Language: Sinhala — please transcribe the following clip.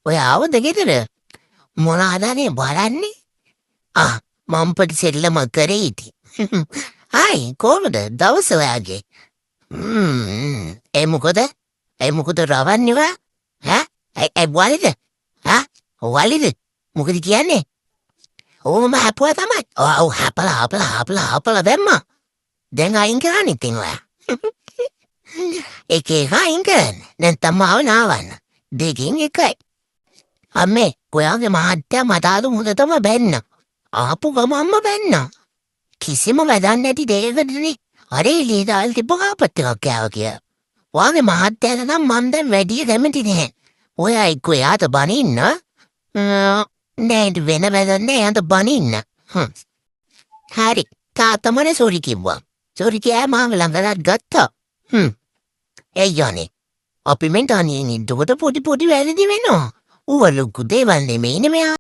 ඔය ආවද ගෙදර? මොනවාදනේ බලන්නේ? මම පොඩි සෙල්ලම කරේ ඉතින්. හායි කොහමද දවස ඔයාගේ? මොකද? මොකද රවන්නේවා? වලිද? වලිද? මොකද කියන්නේ? ඕම හැපුවා තමයි. ඔව් හපලා දැම්මා. දැන් අයින් කරන්න ඉතින් ඔයා. එක අයින් කරන්න. දැන් තමාව නාවන්න. දෙකින් එකයි. අම්මේ ඔයාගේ මහත්තයා මට අද මුදටම බැන්න. ආපු ගමන්ම බැන්න. කිසිම වැඩක් නැති දෙයකටනේ අර එළියේ දාලා තිබ්බ කාපට් එකක් කෑවා කියලා. ඔයාගේ මහත්තයාට නම් මම දැන් වැඩිය කැමති නැහැ. ඔයා එක්ක එයාට බනින්න නෑ වෙන වැඩක් නෑ එයාට බනින්න. හරි තාත්තා මට සෝරි කිව්වා. සෝරි කියා මම ළඟට ගත්තා. යන්නේ අපි මෙන් තනියෙන් ඉන්නකොට පොඩි වැරදි වෙනවා. ඌව ලොකු දේවල් නෙමෙයිනේ මෙයා.